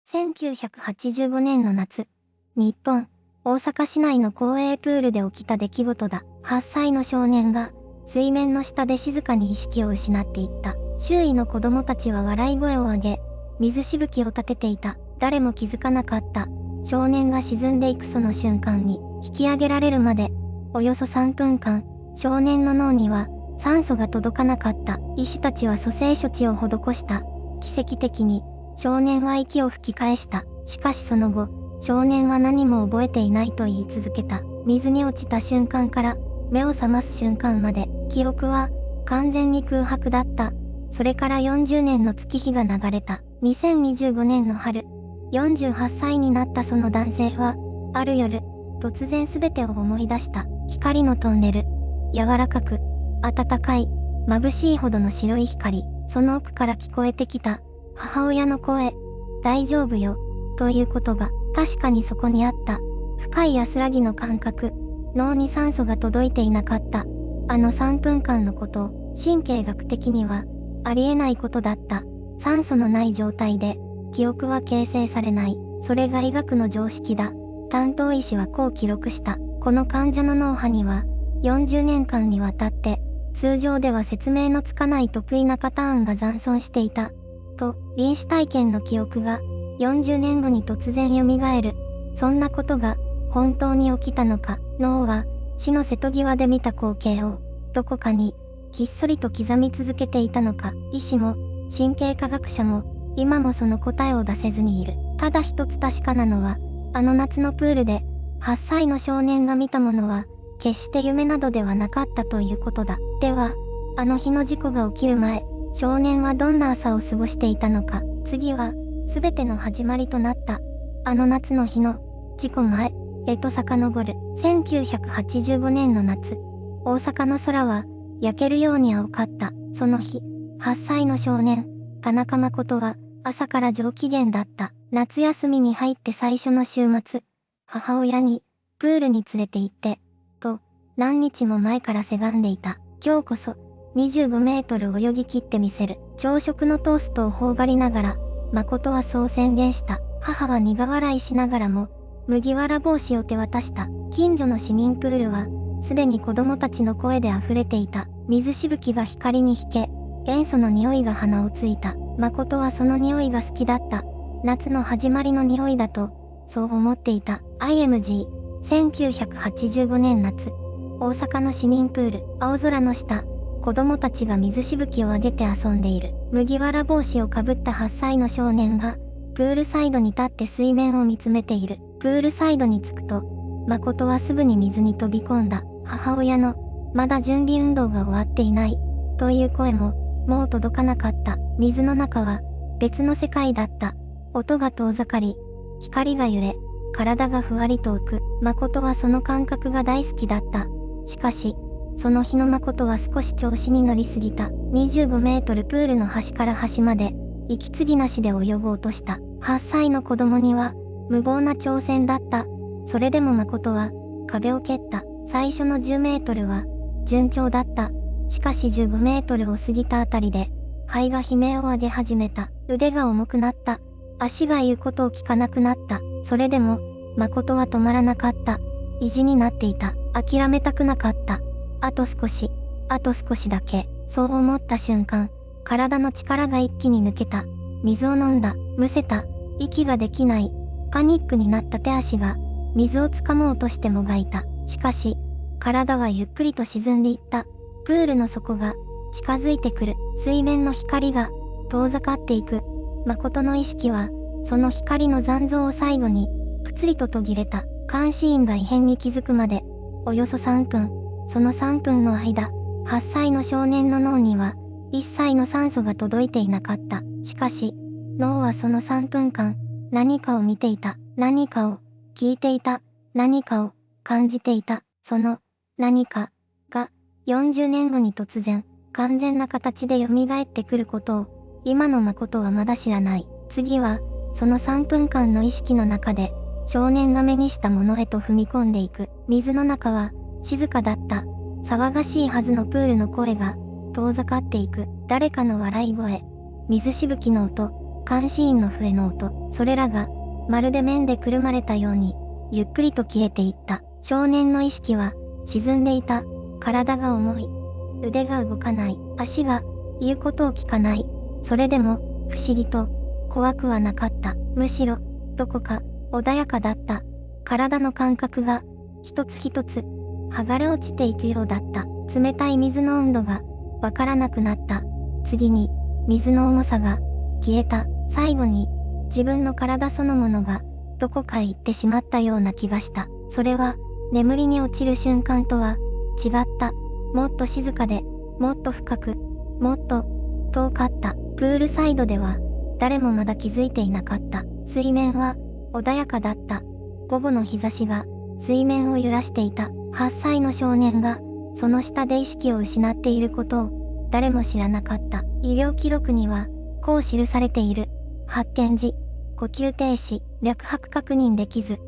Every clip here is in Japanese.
1985年の夏、日本、大阪市内の公営プールで起きた出来事だ。8歳の少年が水面の下で静かに意識を失っていった。周囲の子供たちは笑い声を上げ、水しぶきを立てていた。誰も気づかなかった。少年が沈んでいくその瞬間に引き上げられるまで、およそ3分間、少年の脳には酸素が届かなかった。医師たちは蘇生処置を施した。奇跡的に少年は息を吹き返した。しかしその後、少年は何も覚えていないと言い続けた。水に落ちた瞬間から目を覚ます瞬間まで、記憶は完全に空白だった。それから40年の月日が流れた。2025年の春、48歳になったその男性は、ある夜、突然全てを思い出した。光のトンネル。柔らかく、暖かい、眩しいほどの白い光。その奥から聞こえてきた、母親の声。大丈夫よ、という言葉。確かにそこにあった。深い安らぎの感覚。脳に酸素が届いていなかった。あの3分間のことを、神経学的には、ありえないことだった。酸素のない状態で、記憶は形成されない。それが医学の常識だ。担当医師はこう記録した。この患者の脳波には、40年間にわたって、通常では説明のつかない特異なパターンが残存していた。と、臨死体験の記憶が、40年後に突然蘇る。そんなことが、本当に起きたのか。脳は、死の瀬戸際で見た光景を、どこかに、ひっそりと刻み続けていたのか。医師も、神経科学者も、今もその答えを出せずにいる。ただ一つ確かなのは、あの夏のプールで、8歳の少年が見たものは、決して夢などではなかったということだ。では、あの日の事故が起きる前、少年はどんな朝を過ごしていたのか。次は、すべての始まりとなった。あの夏の日の、事故前、へと遡る。1985年の夏、大阪の空は、焼けるように青かった。その日、8歳の少年、田中誠は、朝から上機嫌だった。夏休みに入って最初の週末、母親に、プールに連れて行って、と、何日も前からせがんでいた。今日こそ、25メートル泳ぎ切ってみせる。朝食のトーストを頬張りながら、誠はそう宣言した。母は苦笑いしながらも、麦わら帽子を手渡した。近所の市民プールは、すでに子供たちの声で溢れていた。水しぶきが光に引け、塩素の匂いが鼻をついた。誠はその匂いが好きだった。夏の始まりの匂いだと、そう思っていた。IMG、1985年夏、大阪の市民プール、青空の下、子供たちが水しぶきを上げて遊んでいる。麦わら帽子をかぶった8歳の少年が、プールサイドに立って水面を見つめている。プールサイドに着くと、誠はすぐに水に飛び込んだ。母親の、まだ準備運動が終わっていない、という声も、もう届かなかった。水の中は、別の世界だった。音が遠ざかり、光が揺れ、体がふわりと浮く。誠はその感覚が大好きだった。しかし、その日の誠は少し調子に乗りすぎた。25メートルプールの端から端まで、息継ぎなしで泳ごうとした。8歳の子供には、無謀な挑戦だった。それでも誠は、壁を蹴った。最初の10メートルは、順調だった。しかし15メートルを過ぎたあたりで、肺が悲鳴を上げ始めた。腕が重くなった。足が言うことを聞かなくなった。それでも、誠は止まらなかった。意地になっていた。諦めたくなかった。あと少しだけ。そう思った瞬間、体の力が一気に抜けた。水を飲んだ。むせた。息ができない。パニックになった手足が、水を掴もうとしてもがいた。しかし、体はゆっくりと沈んでいった。プールの底が、近づいてくる。水面の光が、遠ざかっていく。誠の意識は、その光の残像を最後に、ぷつりと途切れた。監視員が異変に気づくまで、およそ3分。その3分の間、8歳の少年の脳には、一切の酸素が届いていなかった。しかし、脳はその3分間、何かを見ていた。何かを聞いていた。何かを感じていた。その何かが40年後に突然、完全な形で蘇ってくることを、今の誠はまだ知らない。次は、その3分間の意識の中で、少年が目にしたものへと踏み込んでいく。水の中は、静かだった。騒がしいはずのプールの声が、遠ざかっていく。誰かの笑い声、水しぶきの音、監視員の笛の音、それらが、まるで面でくるまれたように、ゆっくりと消えていった。少年の意識は、沈んでいた。体が重い。腕が動かない。足が、言うことを聞かない。それでも、不思議と、怖くはなかった。むしろ、どこか、穏やかだった。体の感覚が、一つ一つ、剥がれ落ちていくようだった。冷たい水の温度が、わからなくなった。次に、水の重さが、消えた。最後に、自分の体そのものが、どこかへ行ってしまったような気がした。それは、眠りに落ちる瞬間とは、違った。もっと静かで、もっと深く、もっと、遠かった。プールサイドでは、誰もまだ気づいていなかった。水面は、穏やかだった。午後の日差しが、水面を揺らしていた。8歳の少年が、その下で意識を失っていることを、誰も知らなかった。医療記録には、こう記されている。発見時、呼吸停止、脈拍確認できず、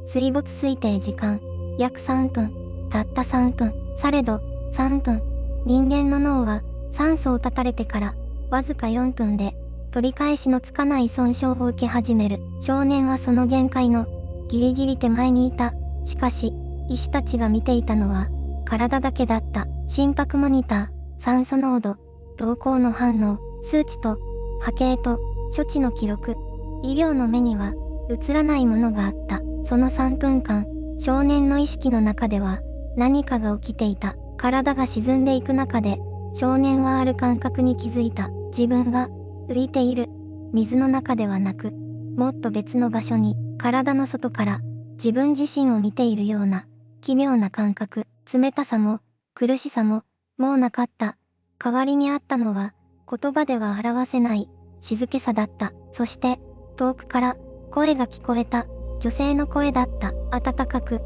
水没推定時間、約3分、たった3分、されど、3分。人間の脳は、酸素を断たれてから、わずか4分で、取り返しのつかない損傷を受け始める。少年はその限界の、ギリギリ手前にいた。しかし、医師たちが見ていたのは、体だけだった。心拍モニター、酸素濃度、瞳孔の反応、数値と、波形と、処置の記録。医療の目には、映らないものがあった。その3分間、少年の意識の中では、何かが起きていた。体が沈んでいく中で、少年はある感覚に気づいた。自分が、浮いている。水の中ではなく、もっと別の場所に、体の外から、自分自身を見ているような、奇妙な感覚。冷たさも、苦しさも、もうなかった。代わりにあったのは、言葉では表せない、静けさだった。そして、遠くから、声が聞こえた。女性の声だった。温かく、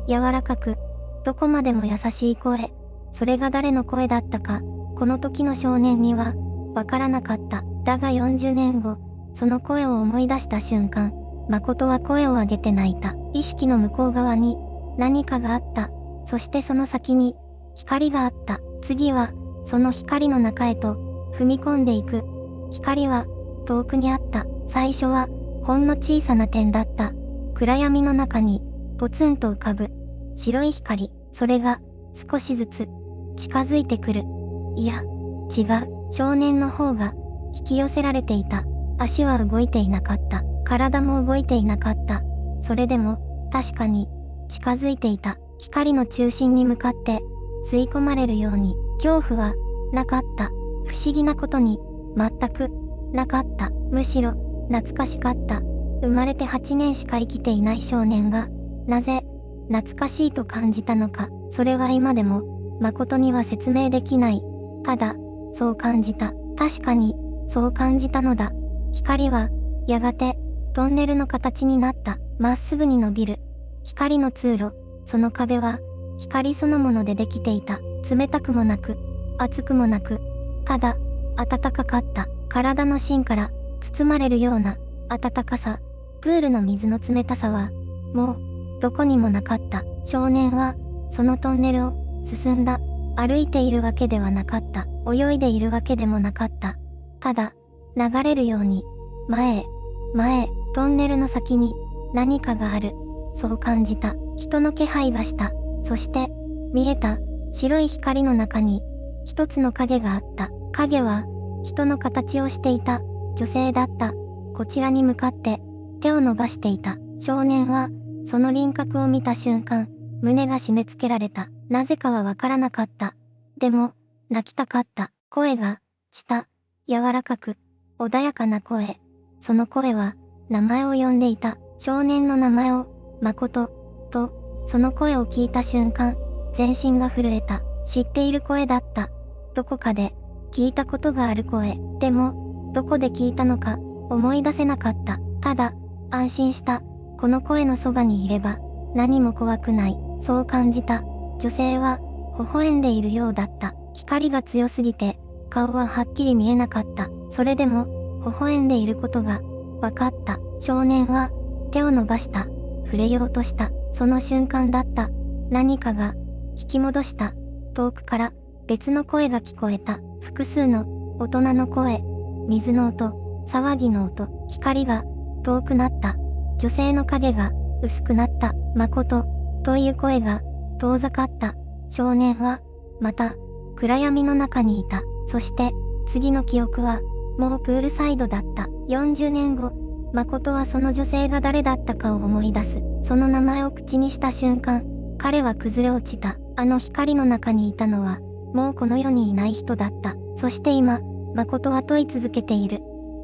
柔らかく、どこまでも優しい声。それが誰の声だったか、この時の少年には、わからなかった。だが40年後、その声を思い出した瞬間、誠は声を上げて泣いた。意識の向こう側に、何かがあった。そしてその先に、光があった。次は、その光の中へと、踏み込んでいく。光は、遠くにあった。最初は、ほんの小さな点だった。暗闇の中に、ポツンと浮かぶ。白い光。それが、少しずつ、近づいてくる。いや、違う。少年の方が、引き寄せられていた。足は動いていなかった。体も動いていなかった。それでも、確かに、近づいていた。光の中心に向かって、吸い込まれるように、恐怖は、なかった。不思議なことに、全く、なかった。むしろ、懐かしかった。生まれて8年しか生きていない少年が、なぜ、懐かしいと感じたのか、それは今でも、誠には説明できない。ただ、そう感じた。確かに、そう感じたのだ。光は、やがて、トンネルの形になった。まっすぐに伸びる。光の通路、その壁は、光そのものでできていた。冷たくもなく、熱くもなく、ただ、暖かかった。体の芯から、包まれるような、暖かさ。プールの水の冷たさは、もう、どこにもなかった。少年は、そのトンネルを、進んだ。歩いているわけではなかった。泳いでいるわけでもなかった。ただ、流れるように、前へ、前へ、トンネルの先に、何かがある。そう感じた。人の気配がした。そして、見えた、白い光の中に、一つの影があった。影は、人の形をしていた。女性だった。こちらに向かって、手を伸ばしていた。少年は、その輪郭を見た瞬間、胸が締め付けられた。なぜかはわからなかった。でも、泣きたかった。声が、した。柔らかく、穏やかな声。その声は、名前を呼んでいた。少年の名前を、誠、と、その声を聞いた瞬間、全身が震えた。知っている声だった。どこかで、聞いたことがある声。でも、どこで聞いたのか、思い出せなかった。ただ、安心した。この声のそばにいれば、何も怖くない。そう感じた。女性は、微笑んでいるようだった。光が強すぎて、顔ははっきり見えなかった。それでも、微笑んでいることが、わかった。少年は、手を伸ばした。触れようとした。その瞬間だった。何かが、引き戻した。遠くから、別の声が聞こえた。複数の、大人の声。水の音、騒ぎの音。光が、遠くなった。女性の影が薄くなった。誠、という声が遠ざかった。少年は、また、暗闇の中にいた。そして、次の記憶は、もうプールサイドだった。40年後、誠はその女性が誰だったかを思い出す。その名前を口にした瞬間、彼は崩れ落ちた。あの光の中にいたのは、もうこの世にいない人だった。そして今、誠は問い続けている。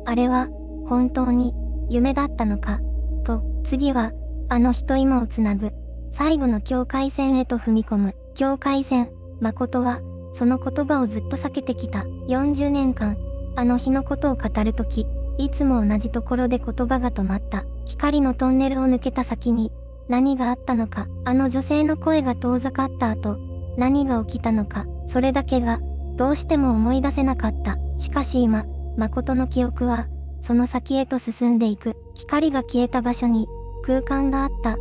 あれは、本当に、夢だったのか。と、次は、あの日と今をつなぐ。最後の境界線へと踏み込む。境界線、誠は、その言葉をずっと避けてきた。40年間、あの日のことを語るとき、いつも同じところで言葉が止まった。光のトンネルを抜けた先に、何があったのか。あの女性の声が遠ざかった後、何が起きたのか。それだけが、どうしても思い出せなかった。しかし今、誠の記憶は、その先へと進んでいく。光が消えた場所に、空間があった。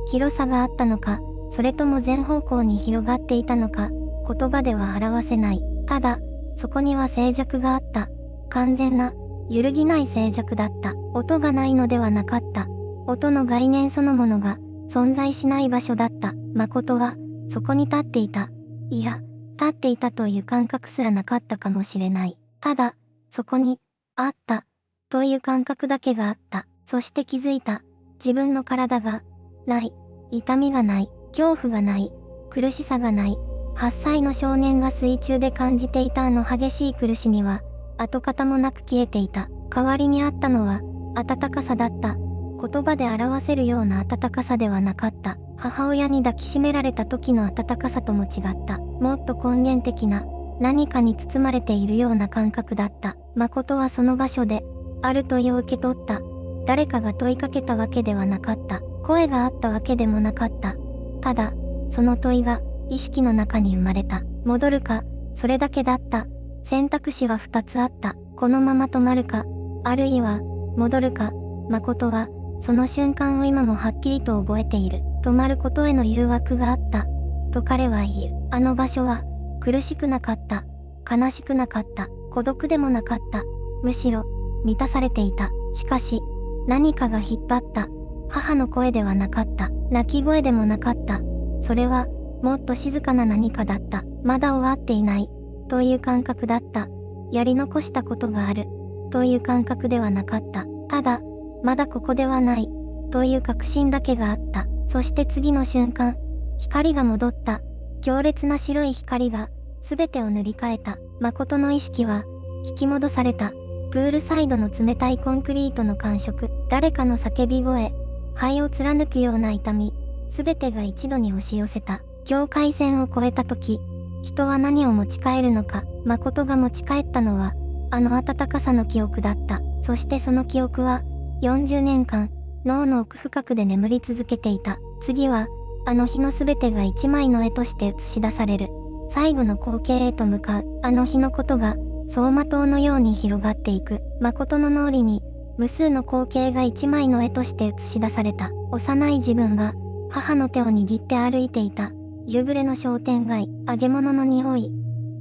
広さがあったのか、それとも全方向に広がっていたのか、言葉では表せない。ただ、そこには静寂があった。完全な、揺るぎない静寂だった。音がないのではなかった。音の概念そのものが、存在しない場所だった。誠は、そこに立っていた。いや、立っていたという感覚すらなかったかもしれない。ただ、そこに、あった。という感覚だけがあった。そして気づいた。自分の体が、ない。痛みがない。恐怖がない。苦しさがない。8歳の少年が水中で感じていたあの激しい苦しみは、跡形もなく消えていた。代わりにあったのは、温かさだった。言葉で表せるような温かさではなかった。母親に抱きしめられた時の温かさとも違った。もっと根源的な、何かに包まれているような感覚だった。誠はその場所で、ある問いを受け取った。誰かが問いかけたわけではなかった。声があったわけでもなかった。ただ、その問いが、意識の中に生まれた。戻るか、それだけだった。選択肢は2つあった。このまま止まるか、あるいは、戻るか。誠は、その瞬間を今もはっきりと覚えている。止まることへの誘惑があった。と彼は言う。あの場所は、苦しくなかった。悲しくなかった。孤独でもなかった。むしろ、満たされていた。しかし、何かが引っ張った。母の声ではなかった。泣き声でもなかった。それは、もっと静かな何かだった。まだ終わっていない。という感覚だった。やり残したことがある。という感覚ではなかった。ただ、まだここではない。という確信だけがあった。そして次の瞬間、光が戻った。強烈な白い光が、すべてを塗り替えた。誠の意識は、引き戻された。プールサイドの冷たいコンクリートの感触、誰かの叫び声、肺を貫くような痛み、すべてが一度に押し寄せた。境界線を越えた時、人は何を持ち帰るのか。誠が持ち帰ったのは、あの温かさの記憶だった。そしてその記憶は、40年間、脳の奥深くで眠り続けていた。次は、あの日のすべてが一枚の絵として映し出される。最後の光景へと向かう。あの日のことが、走馬灯のように広がっていく。誠の脳裏に、無数の光景が一枚の絵として映し出された。幼い自分が、母の手を握って歩いていた。夕暮れの商店街、揚げ物の匂い、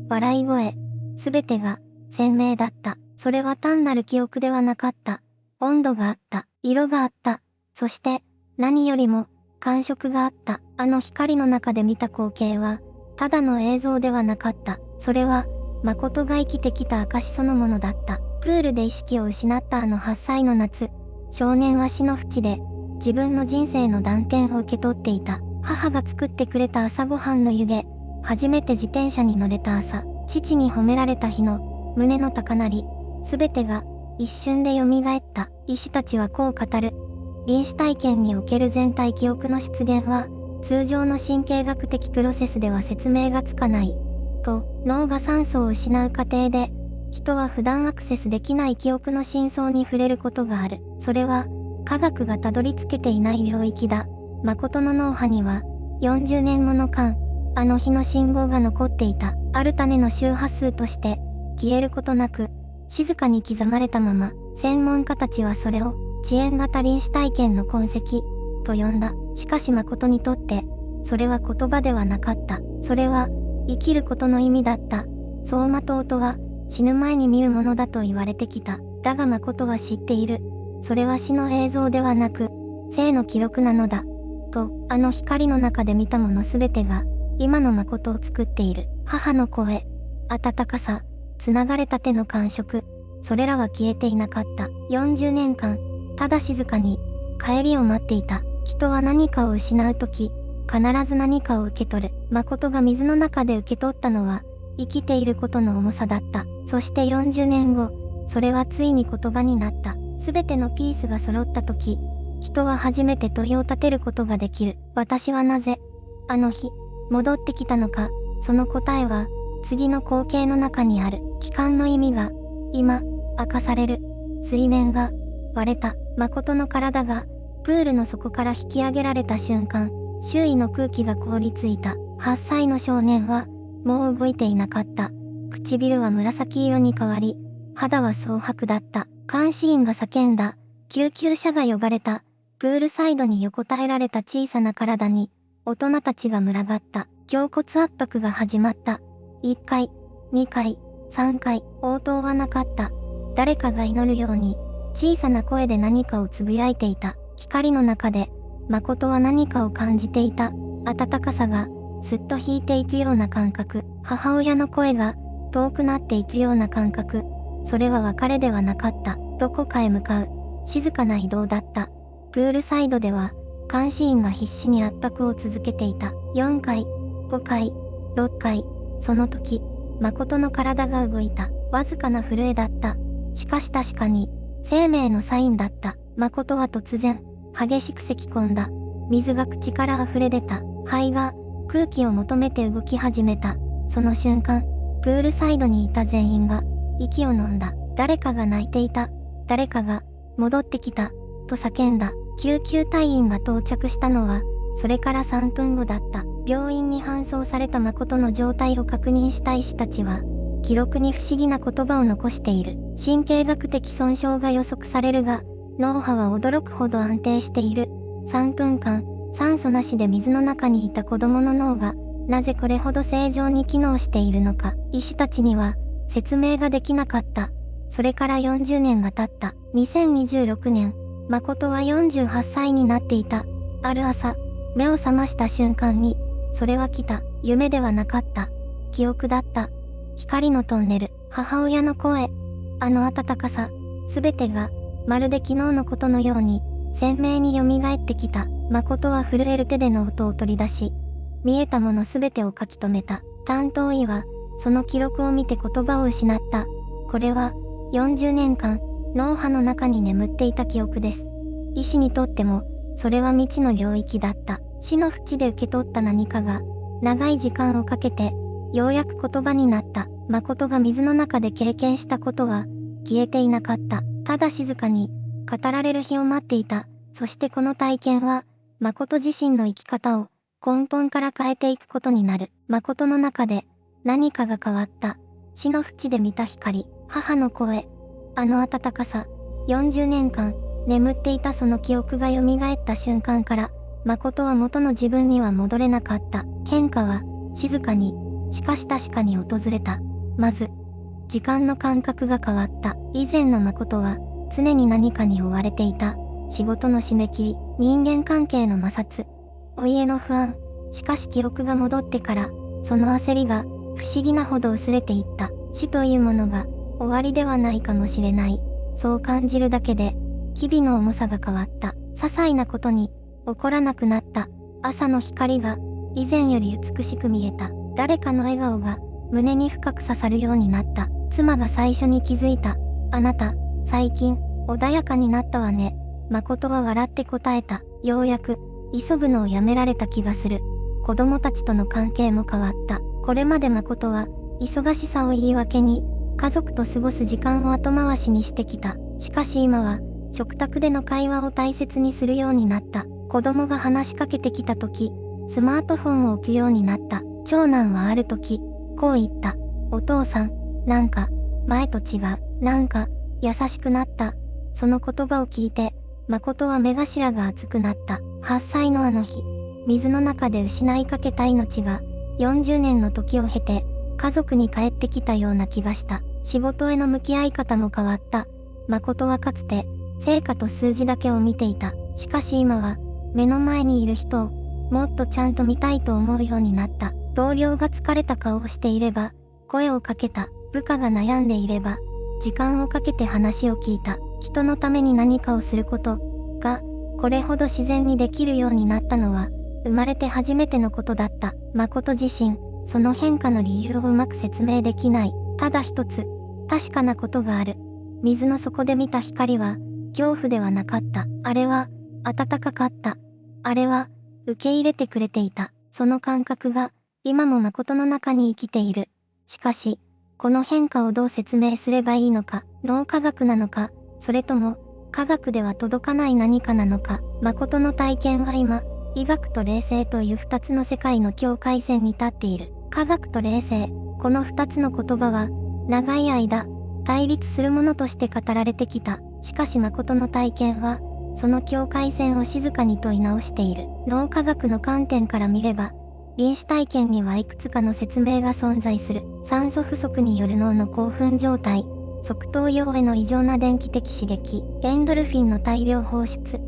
笑い声、すべてが、鮮明だった。それは単なる記憶ではなかった。温度があった。色があった。そして、何よりも、感触があった。あの光の中で見た光景は、ただの映像ではなかった。それは、誠が生きてきた証そのものだった。プールで意識を失ったあの8歳の夏、少年は死の淵で、自分の人生の断片を受け取っていた。母が作ってくれた朝ごはんの湯気、初めて自転車に乗れた朝、父に褒められた日の、胸の高鳴り、すべてが、一瞬で蘇った。医師たちはこう語る。臨死体験における全体記憶の出現は、通常の神経学的プロセスでは説明がつかない。と、脳が酸素を失う過程で、人は普段アクセスできない記憶の真相に触れることがある。それは、科学がたどり着けていない領域だ。誠の脳波には、40年もの間、あの日の信号が残っていた。ある種の周波数として、消えることなく、静かに刻まれたまま、専門家たちはそれを、遅延型臨死体験の痕跡、と呼んだ。しかし誠にとって、それは言葉ではなかった。それは、生きることの意味だった。走馬灯とは、死ぬ前に見るものだと言われてきた。だが誠は知っている。それは死の映像ではなく、生の記録なのだ。と、あの光の中で見たものすべてが、今の誠を作っている。母の声、温かさ、繋がれた手の感触、それらは消えていなかった。40年間、ただ静かに、帰りを待っていた。人は何かを失うとき、必ず何かを受け取る。誠が水の中で受け取ったのは、生きていることの重さだった。そして40年後、それはついに言葉になった。すべてのピースが揃ったとき、人は初めて問いを立てることができる。私はなぜ、あの日、戻ってきたのか。その答えは、次の光景の中にある。帰還の意味が、今、明かされる。水面が、割れた。誠の体が、プールの底から引き上げられた瞬間、周囲の空気が凍りついた。8歳の少年は、もう動いていなかった。唇は紫色に変わり、肌は蒼白だった。監視員が叫んだ。救急車が呼ばれた。プールサイドに横たえられた小さな体に、大人たちが群がった。胸骨圧迫が始まった。1回、2回、3回、応答はなかった。誰かが祈るように、小さな声で何かをつぶやいていた。光の中で、誠は何かを感じていた。温かさが、すっと引いていくような感覚。母親の声が、遠くなっていくような感覚。それは別れではなかった。どこかへ向かう。静かな移動だった。プールサイドでは、監視員が必死に圧迫を続けていた。4回、5回、6回。その時、誠の体が動いた。わずかな震えだった。しかし確かに、生命のサインだった。誠は突然、激しく咳き込んだ。水が口から溢れ出た。肺が、空気を求めて動き始めた。その瞬間、プールサイドにいた全員が、息を飲んだ。誰かが泣いていた。誰かが、戻ってきた。と叫んだ。救急隊員が到着したのは、それから3分後だった。病院に搬送された誠の状態を確認した医師たちは、記録に不思議な言葉を残している。神経学的損傷が予測されるが、脳波は驚くほど安定している。3分間、酸素なしで水の中にいた子供の脳が、なぜこれほど正常に機能しているのか。医師たちには、説明ができなかった。それから40年が経った。2026年、誠は48歳になっていた。ある朝、目を覚ました瞬間に、それは来た。夢ではなかった。記憶だった。光のトンネル、母親の声、あの温かさ、すべてが、まるで昨日のことのように、鮮明に蘇ってきた。誠は震える手でノートを取り出し、見えたものすべてを書き留めた。担当医は、その記録を見て言葉を失った。これは、40年間、脳波の中に眠っていた記憶です。医師にとっても、それは未知の領域だった。死の淵で受け取った何かが、長い時間をかけて、ようやく言葉になった。誠が水の中で経験したことは、消えていなかった。ただ静かに、語られる日を待っていた。そしてこの体験は、誠自身の生き方を、根本から変えていくことになる。誠の中で、何かが変わった。死の淵で見た光、母の声、あの温かさ、40年間、眠っていたその記憶が蘇った瞬間から、誠は元の自分には戻れなかった。変化は、静かに、しかし確かに訪れた。まず、時間の感覚が変わった。以前の誠は、常に何かに追われていた。仕事の締め切り、人間関係の摩擦、お家の不安。しかし記憶が戻ってから、その焦りが、不思議なほど薄れていった。死というものが、終わりではないかもしれない。そう感じるだけで、日々の重さが変わった。些細なことに、怒らなくなった。朝の光が、以前より美しく見えた。誰かの笑顔が、胸に深く刺さるようになった。妻が最初に気づいた。あなた、最近、穏やかになったわね。誠は笑って答えた。ようやく、急ぐのをやめられた気がする。子供たちとの関係も変わった。これまで誠は、忙しさを言い訳に、家族と過ごす時間を後回しにしてきた。しかし今は、食卓での会話を大切にするようになった。子供が話しかけてきたとき、スマートフォンを置くようになった。長男はあるとき、こう言った。お父さん、なんか、前と違う。なんか、優しくなった。その言葉を聞いて、誠は目頭が熱くなった。8歳のあの日、水の中で失いかけた命が、40年の時を経て、家族に帰ってきたような気がした。仕事への向き合い方も変わった。誠はかつて、成果と数字だけを見ていた。しかし今は、目の前にいる人を、もっとちゃんと見たいと思うようになった。同僚が疲れた顔をしていれば、声をかけた。部下が悩んでいれば、時間をかけて話を聞いた。人のために何かをすることが、これほど自然にできるようになったのは、生まれて初めてのことだった。誠自身、その変化の理由をうまく説明できない。ただ一つ、確かなことがある。水の底で見た光は、恐怖ではなかった。あれは、暖かかった。あれは、受け入れてくれていた。その感覚が、今も誠の中に生きている。しかし、この変化をどう説明すればいいのか、脳科学なのか、それとも、科学では届かない何かなのか、誠の体験は今、医学と霊性という二つの世界の境界線に立っている。科学と霊性、この二つの言葉は、長い間、対立するものとして語られてきた。しかし誠の体験は、その境界線を静かに問い直している。脳科学の観点から見れば、臨死体験にはいくつかの説明が存在する。酸素不足による脳の興奮状態、側頭葉への異常な電気的刺激、エンドルフィンの大量放出、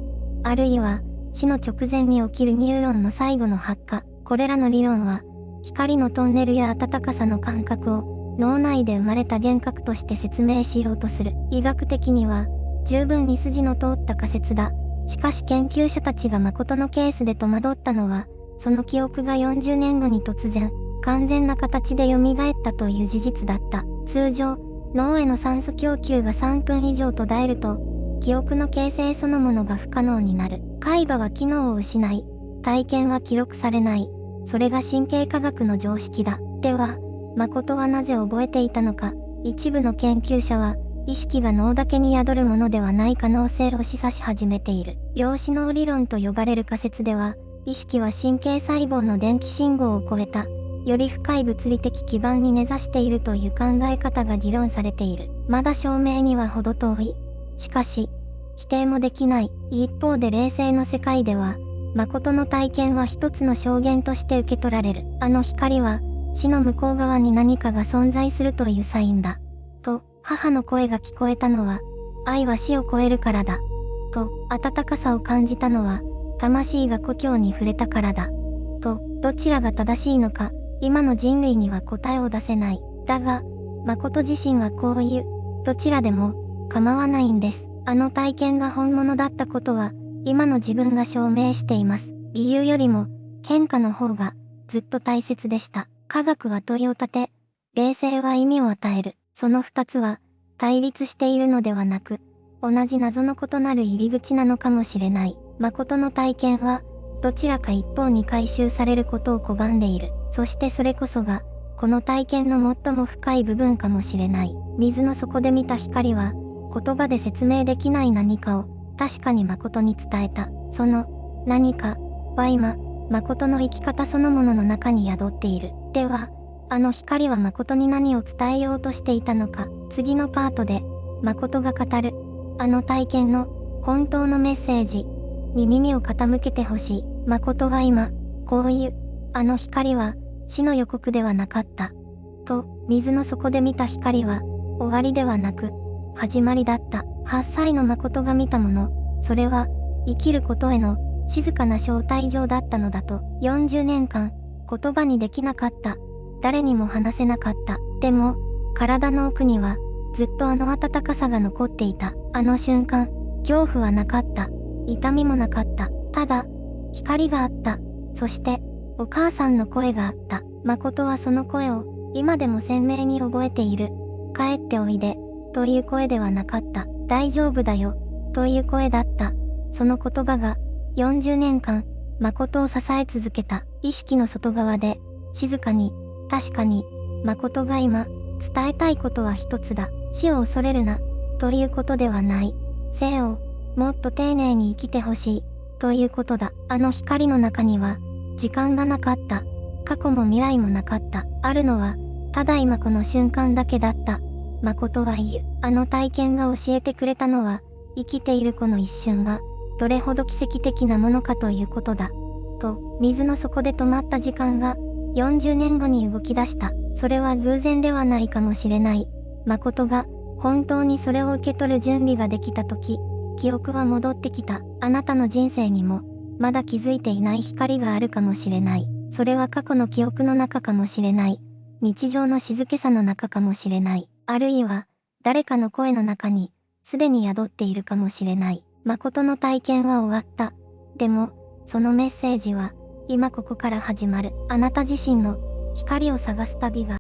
あるいは死の直前に起きるニューロンの最後の発火。これらの理論は、光のトンネルや暖かさの感覚を脳内で生まれた幻覚として説明しようとする。医学的には、十分に筋の通った仮説だ。しかし研究者たちが誠のケースで戸惑ったのは、その記憶が40年後に突然、完全な形で蘇ったという事実だった。通常、脳への酸素供給が3分以上途絶えると、記憶の形成そのものが不可能になる。海馬は機能を失い、体験は記録されない。それが神経科学の常識だ。では、誠はなぜ覚えていたのか。一部の研究者は、意識が脳だけに宿るものではない可能性を示唆し始めている。量子脳理論と呼ばれる仮説では、意識は神経細胞の電気信号を超えた、より深い物理的基盤に根ざしているという考え方が議論されている。まだ証明には程遠い。しかし、否定もできない。一方で霊性の世界では、誠の体験は一つの証言として受け取られる。あの光は、死の向こう側に何かが存在するというサインだ。と、母の声が聞こえたのは、愛は死を超えるからだ。と、温かさを感じたのは、魂が故郷に触れたからだ。と、どちらが正しいのか、今の人類には答えを出せない。だが、誠自身はこう言う。どちらでも、構わないんです。あの体験が本物だったことは、今の自分が証明しています。理由よりも、変化の方が、ずっと大切でした。科学は問いを立て、霊性は意味を与える。その二つは、対立しているのではなく、同じ謎の異なる入り口なのかもしれない。誠の体験は、どちらか一方に回収されることを拒んでいる。そしてそれこそが、この体験の最も深い部分かもしれない。水の底で見た光は、言葉で説明できない何かを、確かに誠に伝えた。その、何か、は今、誠の生き方そのものの中に宿っている。では、あの光は誠に何を伝えようとしていたのか。次のパートで、誠が語る、あの体験の、本当のメッセージ、に耳を傾けてほしい。誠は今、こういう、あの光は、死の予告ではなかった。と、水の底で見た光は、終わりではなく、始まりだった。8歳の誠が見たもの、それは、生きることへの、静かな招待状だったのだと。40年間、言葉にできなかった。誰にも話せなかった。でも、体の奥には、ずっとあの温かさが残っていた。あの瞬間、恐怖はなかった。痛みもなかった。ただ、光があった。そして、お母さんの声があった。誠はその声を、今でも鮮明に覚えている。帰っておいで、という声ではなかった。大丈夫だよ、という声だった。その言葉が、40年間、誠を支え続けた。意識の外側で、静かに、確かに、誠が今、伝えたいことは一つだ。死を恐れるな、ということではない。生を、もっと丁寧に生きてほしい、ということだ。あの光の中には、時間がなかった。過去も未来もなかった。あるのは、ただ今この瞬間だけだった。誠は言う。あの体験が教えてくれたのは、生きているこの一瞬が、どれほど奇跡的なものかということだ。と、水の底で止まった時間が、40年後に動き出した。それは偶然ではないかもしれない。誠が、本当にそれを受け取る準備ができたとき、記憶は戻ってきた。あなたの人生にも、まだ気づいていない光があるかもしれない。それは過去の記憶の中かもしれない。日常の静けさの中かもしれない。あるいは、誰かの声の中に、すでに宿っているかもしれない。誠の体験は終わった。でも、そのメッセージは、今ここから始まる。あなた自身の光を探す旅が